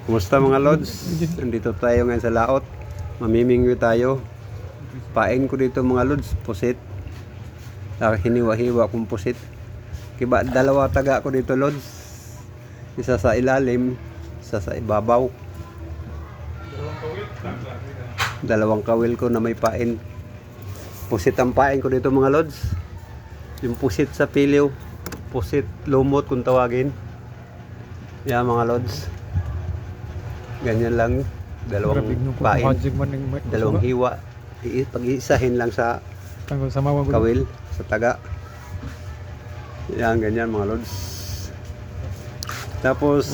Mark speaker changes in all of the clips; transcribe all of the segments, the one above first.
Speaker 1: Kumusta mga lods? Nandito tayo ngayon sa laot. Mamimingwi tayo. Pain ko dito mga lods, pusit. Hiniwa-hiwa kong pusit. Kiba, dalawa taga ko dito lods. Isa sa ilalim, isa sa ibabaw. Dalawang kawil ko na may pain. Pusit ang pain ko dito mga lods. Yung pusit sa piliw. Pusit lumot kung tawagin. Yan mga lods. Ganyan lang, dalawang pain, dalawang hiwa, pag-iisahin lang sa kawil, sa taga. Yan, ganyan mga lods. Tapos,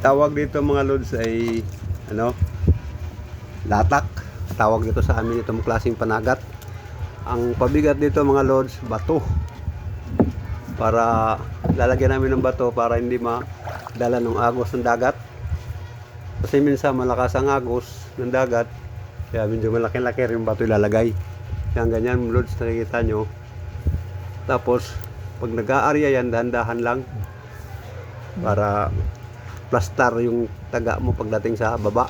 Speaker 1: tawag dito mga lods ay, latak. Tawag dito sa amin itong klaseng panagat. Ang pabigat dito mga lods, bato. Para, lalagyan namin ng bato para hindi madala ng agos ng dagat. Kasi minsan malakas ang agos ng dagat, kaya medyo malaki-laki rin yung bato ilalagay. Yan ganyan lods, nakikita nyo. Tapos pag nag-aarya yan, dahan-dahan lang para plastar yung taga mo pagdating sa baba.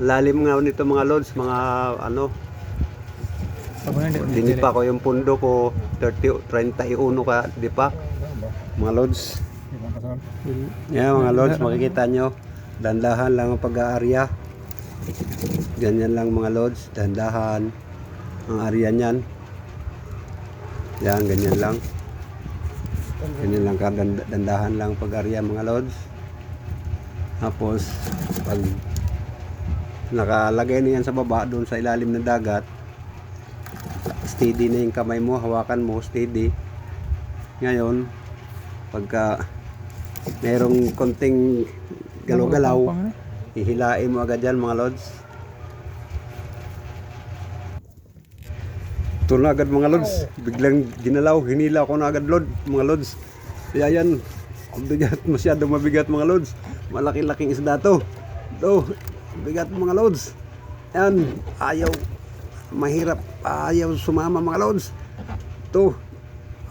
Speaker 1: Lalim nga nito mga lods, mga dinipa ko yung pundo ko 31 ka dipa mga lods. Yan mga lods, makikita nyo, dandahan lang ang pag-aarya. Ganyan lang mga lods, dandahan ang arya niyan. Yan, ganyan lang. Ganyan lang ka, dandahan lang pag-aarya mga lods. Tapos pag nakalagay na yan sa baba, doon sa ilalim ng dagat, steady na yung kamay mo, hawakan mo, steady. Ngayon, pagka merong konting galaw-galaw, hihilain mo agad yan mga lods. Ito na agad mga lods, biglang ginalaw, hinila ko na agad mga lods. Kaya yan, masyado mabigat mga lods. Malaki-laking isda to. Ito, bigat mga lods. Yan, ayaw, mahirap, ayaw sumama mga lods. Ito,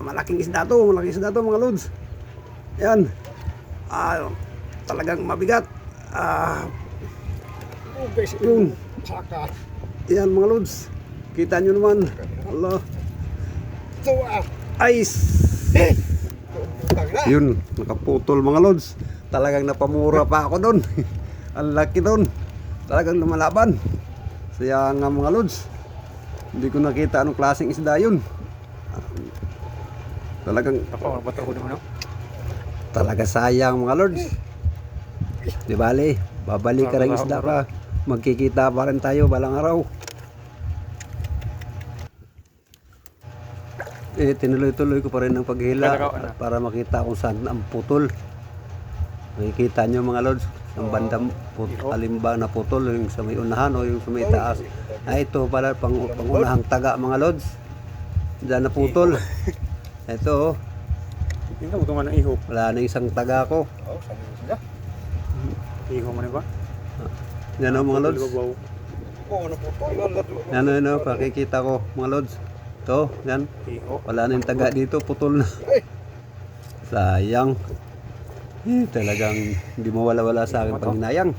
Speaker 1: malaking isda to mga lods. Yan, talagang mabigat. Yun. Yan mga lods, kita nyo naman. Allah, ice. Yun, nakaputol mga lods. Talagang napamura pa ako doon. Ang laki doon, talagang lumalaban. Kaya nga mga lods, hindi ko nakita anong klaseng isda yun. Talaga sayang mga lords. Di bale, babalik ka rin isda ka. Magkikita pa rin tayo balang araw. Tinuloy-tuloy ko pa rin ang paghila para makita kung saan ang putol. Makikita nyo mga lords, ang bandang alimba na putol, yung sa may unahan o yung sa may taas. Ito pala pangunahang taga mga lords. Diyan na putol. Ito wala na isang taga ko.
Speaker 2: Iho man ba?
Speaker 1: Yan o mga lods. Yan o, pakikita ko mga lods. Ito, yan. Wala na yung taga dito, putol na. Sayang. Talagang hindi mawala-wala sa akin panghinayang.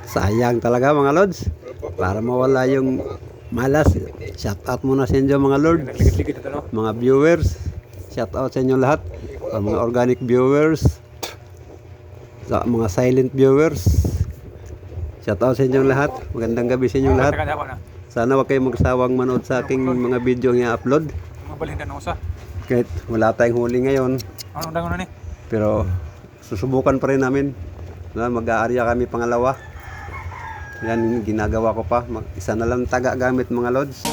Speaker 1: Sayang talaga mga lods. Para mawala yung malas, shout out muna sa inyo mga lords, mga viewers. Shout out sa inyo lahat, mga organic viewers, sa mga silent viewers. Shout out sa inyo lahat. Magandang gabi sa inyo lahat. Sana wag kayong magsawang manood sa aking mga video nga upload. Kahit wala tayong huli ngayon, pero susubukan pa rin namin. Mag-aarya kami pangalawa. Yan ginagawa ko pa. Isa na lang taga gamit mga lods.